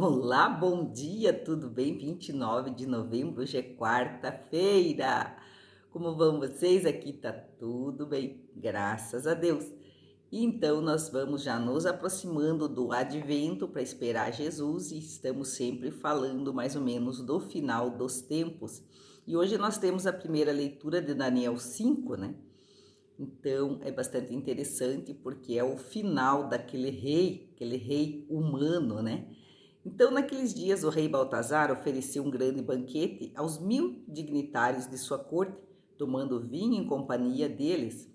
Olá, bom dia, tudo bem? 29 de novembro, hoje é quarta-feira. Como vão vocês? Aqui tá tudo bem, graças a Deus. Então, nós vamos já nos aproximando do advento para esperar Jesus e estamos sempre falando mais ou menos do final dos tempos. E hoje nós temos a primeira leitura de Daniel 5, né? Então, é bastante interessante porque é o final aquele rei humano, né? Então, naqueles dias, o rei Baltazar ofereceu um grande banquete aos 1000 dignitários de sua corte, tomando vinho em companhia deles.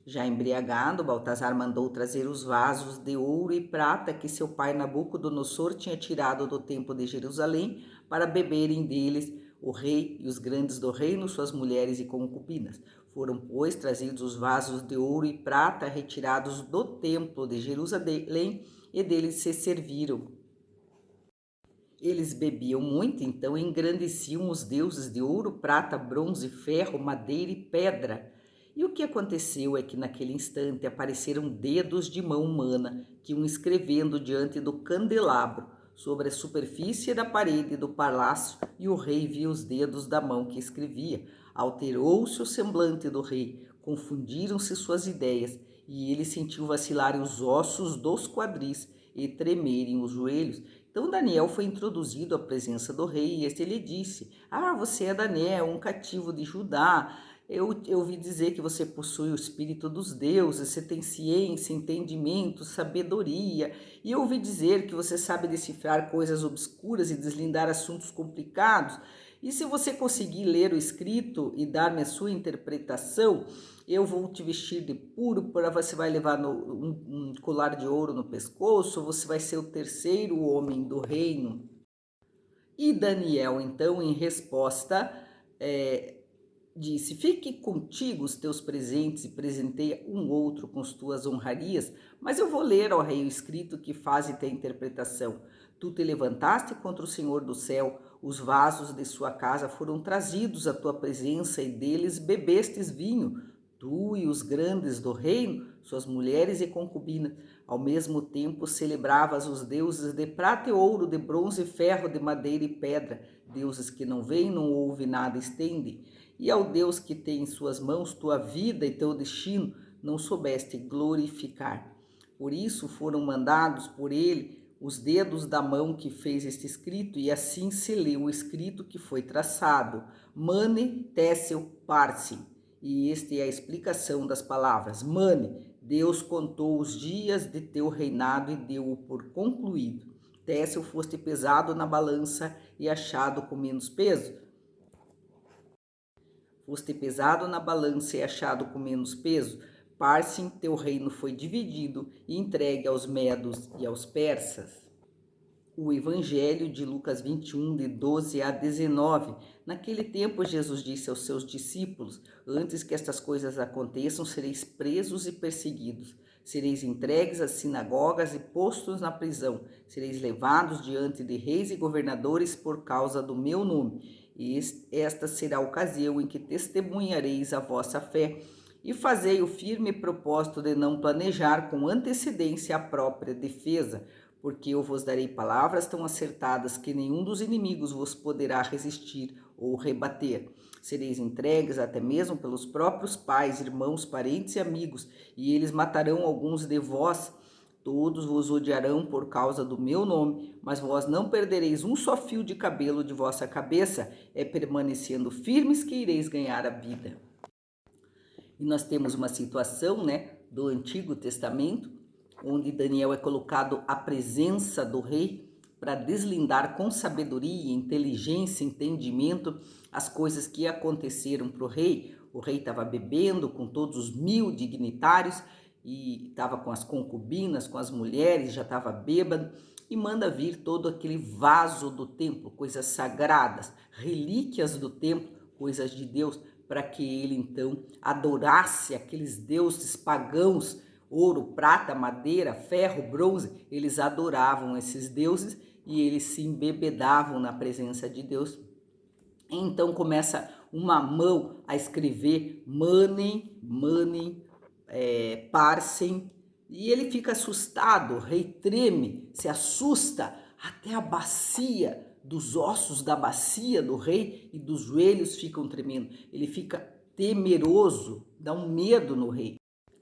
Já embriagado, Baltazar mandou trazer os vasos de ouro e prata que seu pai Nabucodonosor tinha tirado do templo de Jerusalém para beberem deles o rei e os grandes do reino, suas mulheres e concubinas. Foram, pois, trazidos os vasos de ouro e prata retirados do templo de Jerusalém e deles se serviram. Eles bebiam muito, então engrandeciam os deuses de ouro, prata, bronze, ferro, madeira e pedra. E o que aconteceu é que naquele instante apareceram dedos de mão humana que iam escrevendo diante do candelabro sobre a superfície da parede do palácio, e o rei via os dedos da mão que escrevia. Alterou-se o semblante do rei, confundiram-se suas ideias, e ele sentiu vacilarem os ossos dos quadris e tremerem os joelhos. Então Daniel foi introduzido à presença do rei e este lhe disse: você é Daniel, um cativo de Judá. Eu ouvi dizer que você possui o espírito dos deuses, você tem ciência, entendimento, sabedoria. E eu ouvi dizer que você sabe decifrar coisas obscuras e deslindar assuntos complicados. E se você conseguir ler o escrito e dar-me a sua interpretação, eu vou te vestir de púrpura, você vai levar um colar de ouro no pescoço, você vai ser o terceiro homem do reino. E Daniel, então, em resposta, disse: fique contigo os teus presentes e presenteia um outro com as tuas honrarias, mas eu vou ler ao rei o escrito que faze-te a interpretação. Tu te levantaste contra o Senhor do céu, os vasos de sua casa foram trazidos à tua presença e deles bebestes vinho, tu e os grandes do reino, suas mulheres e concubinas. Ao mesmo tempo celebravas os deuses de prata e ouro, de bronze e ferro, de madeira e pedra, deuses que não veem, não ouvem, nada estendem. E ao Deus que tem em suas mãos tua vida e teu destino, não soubeste glorificar. Por isso foram mandados por ele os dedos da mão que fez este escrito, e assim se leu o escrito que foi traçado: Mane Tessel Parsin. E esta é a explicação das palavras. Mane, Deus contou os dias de teu reinado e deu-o por concluído. Tessel, foste pesado na balança e achado com menos peso. Foste pesado na balança e achado com menos peso. Parsim, teu reino foi dividido e entregue aos medos e aos persas. O Evangelho de Lucas 21, de 12 a 19. Naquele tempo, Jesus disse aos seus discípulos: antes que estas coisas aconteçam, sereis presos e perseguidos. Sereis entregues às sinagogas e postos na prisão. Sereis levados diante de reis e governadores por causa do meu nome. E esta será a ocasião em que testemunhareis a vossa fé. E fazei o firme propósito de não planejar com antecedência a própria defesa, porque eu vos darei palavras tão acertadas que nenhum dos inimigos vos poderá resistir ou rebater. Sereis entregues até mesmo pelos próprios pais, irmãos, parentes e amigos, e eles matarão alguns de vós. Todos vos odiarão por causa do meu nome, mas vós não perdereis um só fio de cabelo de vossa cabeça. É permanecendo firmes que ireis ganhar a vida. E nós temos uma situação, né, do Antigo Testamento, onde Daniel é colocado à presença do rei para deslindar com sabedoria, inteligência, entendimento as coisas que aconteceram para o rei. O rei estava bebendo com todos os 1000 dignitários e estava com as concubinas, com as mulheres, já estava bêbado, e manda vir todo aquele vaso do templo, coisas sagradas, relíquias do templo, coisas de Deus, para que ele então adorasse aqueles deuses pagãos, ouro, prata, madeira, ferro, bronze. Eles adoravam esses deuses e eles se embebedavam na presença de Deus. Então começa uma mão a escrever Manem, Parsem, e ele fica assustado, o rei treme, se assusta. até a bacia dos ossos da bacia do rei e dos joelhos ficam tremendo. Ele fica temeroso, dá um medo no rei.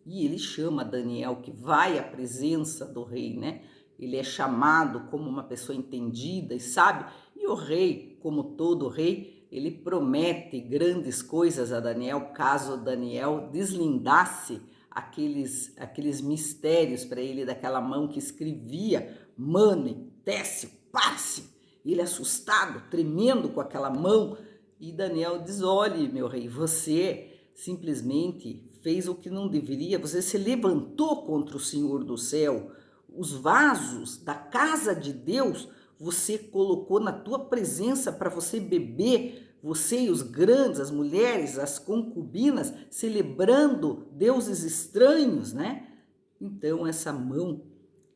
E ele chama Daniel, que vai à presença do rei, né? Ele é chamado como uma pessoa entendida e sabe. E o rei, como todo rei, ele promete grandes coisas a Daniel, caso Daniel deslindasse aqueles mistérios para ele, daquela mão que escrevia Mane, Técio, Parse. Ele assustado, tremendo com aquela mão. E Daniel diz: olhe, meu rei, você simplesmente fez o que não deveria, você se levantou contra o Senhor do céu. Os vasos da casa de Deus você colocou na tua presença para você beber, você e os grandes, as mulheres, as concubinas, celebrando deuses estranhos, né? Então, essa mão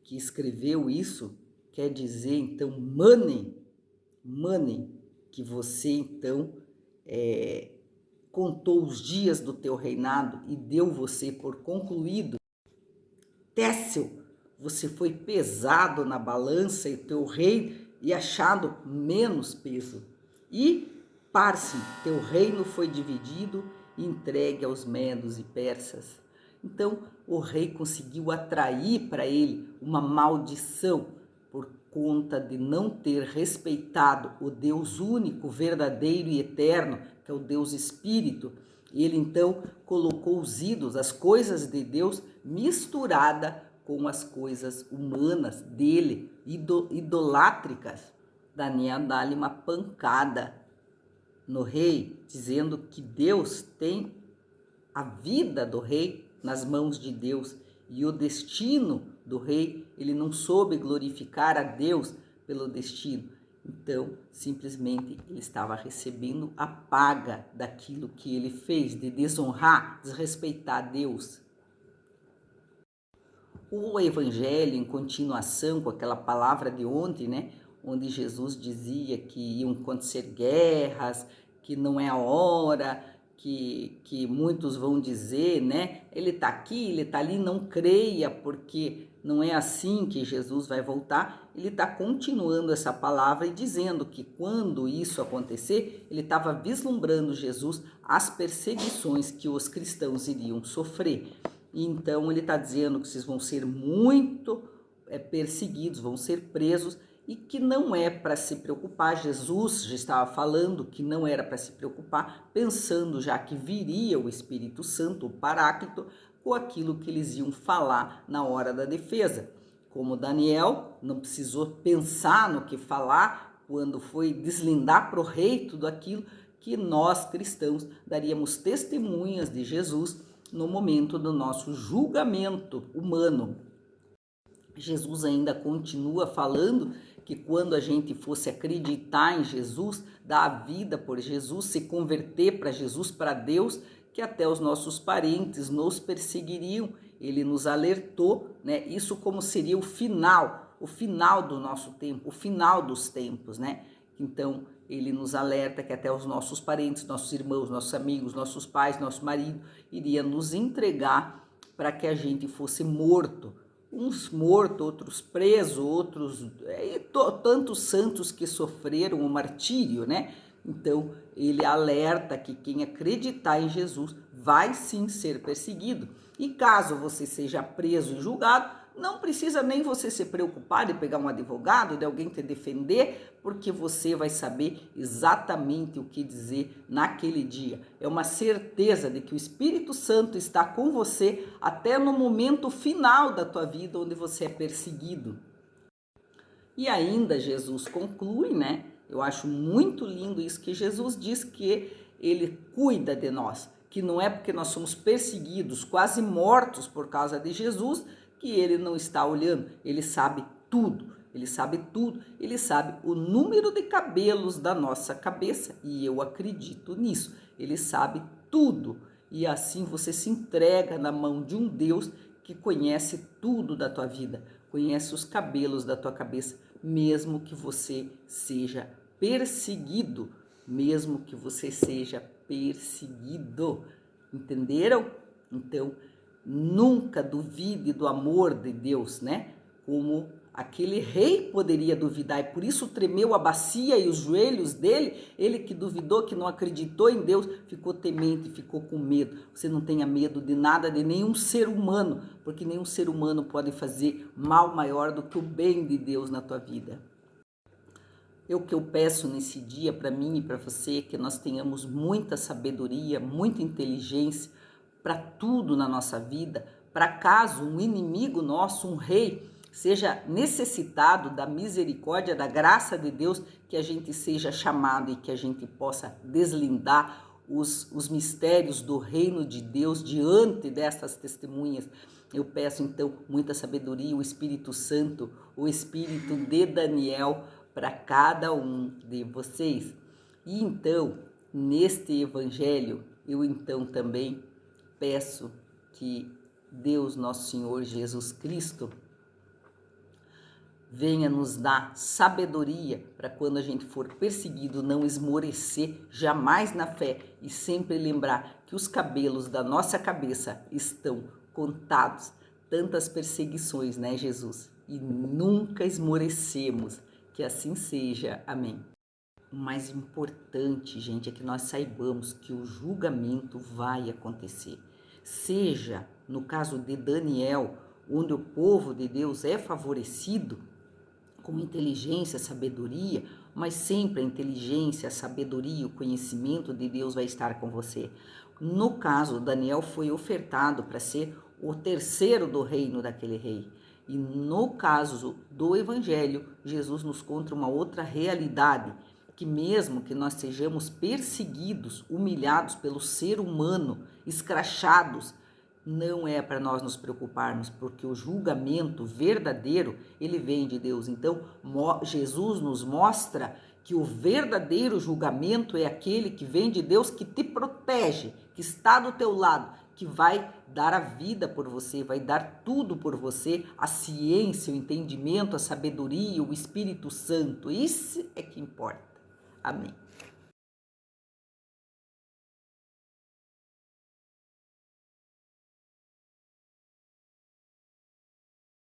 que escreveu isso quer dizer, então, money, que você, então, contou os dias do teu reinado e deu você por concluído. Técio, você foi pesado na balança e teu rei e achado menos peso. E Parse, teu reino foi dividido e entregue aos medos e persas. Então o rei conseguiu atrair para ele uma maldição por conta de não ter respeitado o Deus único, verdadeiro e eterno, que é o Deus Espírito. E ele então colocou os ídolos, as coisas de Deus, misturada com as coisas humanas dele, idolátricas. Daniel dá-lhe uma pancada no rei, dizendo que Deus tem a vida do rei nas mãos de Deus e o destino do rei, ele não soube glorificar a Deus pelo destino. Então, simplesmente, ele estava recebendo a paga daquilo que ele fez, de desonrar, desrespeitar Deus. O evangelho, em continuação com aquela palavra de ontem, né, onde Jesus dizia que iam acontecer guerras, que não é a hora, que muitos vão dizer, né, ele está aqui, ele está ali, não creia, porque não é assim que Jesus vai voltar. Ele está continuando essa palavra e dizendo que quando isso acontecer, ele estava vislumbrando Jesus as perseguições que os cristãos iriam sofrer. Então ele está dizendo que vocês vão ser muito perseguidos, vão ser presos e que não é para se preocupar. Jesus já estava falando que não era para se preocupar, pensando já que viria o Espírito Santo, o Paráclito, com aquilo que eles iam falar na hora da defesa. Como Daniel não precisou pensar no que falar quando foi deslindar para o rei tudo aquilo, que nós cristãos daríamos testemunhas de Jesus no momento do nosso julgamento humano. Jesus ainda continua falando que quando a gente fosse acreditar em Jesus, dar a vida por Jesus, se converter para Jesus, para Deus, que até os nossos parentes nos perseguiriam. Ele nos alertou, né? Isso como seria o final do nosso tempo, o final dos tempos, né? Então, ele nos alerta que até os nossos parentes, nossos irmãos, nossos amigos, nossos pais, nosso marido, iria nos entregar para que a gente fosse morto. Uns mortos, outros presos, outros... tantos santos que sofreram o martírio, né? Então, ele alerta que quem acreditar em Jesus vai sim ser perseguido. E caso você seja preso e julgado, não precisa nem você se preocupar de pegar um advogado, de alguém te defender, porque você vai saber exatamente o que dizer naquele dia. É uma certeza de que o Espírito Santo está com você até no momento final da tua vida, onde você é perseguido. E ainda Jesus conclui, né? Eu acho muito lindo isso que Jesus diz, que ele cuida de nós, que não é porque nós somos perseguidos, quase mortos por causa de Jesus, que ele não está olhando. Ele sabe tudo, ele sabe tudo, ele sabe o número de cabelos da nossa cabeça, e eu acredito nisso. Ele sabe tudo, e assim você se entrega na mão de um Deus que conhece tudo da tua vida, conhece os cabelos da tua cabeça, mesmo que você seja perseguido, mesmo que você seja perseguido. Entenderam? Então, nunca duvide do amor de Deus, né? Como aquele rei poderia duvidar e por isso tremeu a bacia e os joelhos dele. Ele que duvidou, que não acreditou em Deus, ficou temente, ficou com medo. Você não tenha medo de nada, de nenhum ser humano, porque nenhum ser humano pode fazer mal maior do que o bem de Deus na tua vida. O que eu peço nesse dia para mim e para você é que nós tenhamos muita sabedoria, muita inteligência para tudo na nossa vida, para caso um inimigo nosso, um rei, seja necessitado da misericórdia, da graça de Deus, que a gente seja chamado e que a gente possa deslindar os mistérios do reino de Deus diante dessas testemunhas. Eu peço então muita sabedoria, o Espírito Santo, o Espírito de Daniel, para cada um de vocês. E então, neste evangelho, eu então também peço que Deus, nosso Senhor Jesus Cristo, venha nos dar sabedoria para quando a gente for perseguido não esmorecer jamais na fé e sempre lembrar que os cabelos da nossa cabeça estão contados. Tantas perseguições, né, Jesus? E nunca esmorecemos. Que assim seja. Amém. O mais importante, gente, é que nós saibamos que o julgamento vai acontecer. Seja no caso de Daniel, onde o povo de Deus é favorecido com inteligência, sabedoria, mas sempre a inteligência, a sabedoria, o conhecimento de Deus vai estar com você. No caso, Daniel foi ofertado para ser o terceiro do reino daquele rei. E no caso do Evangelho, Jesus nos conta uma outra realidade, que mesmo que nós sejamos perseguidos, humilhados pelo ser humano, escrachados, não é para nós nos preocuparmos, porque o julgamento verdadeiro, ele vem de Deus. Então, Jesus nos mostra que o verdadeiro julgamento é aquele que vem de Deus, que te protege, que está do teu lado, que vai dar a vida por você, vai dar tudo por você, a ciência, o entendimento, a sabedoria, o Espírito Santo. Isso é que importa. Amém.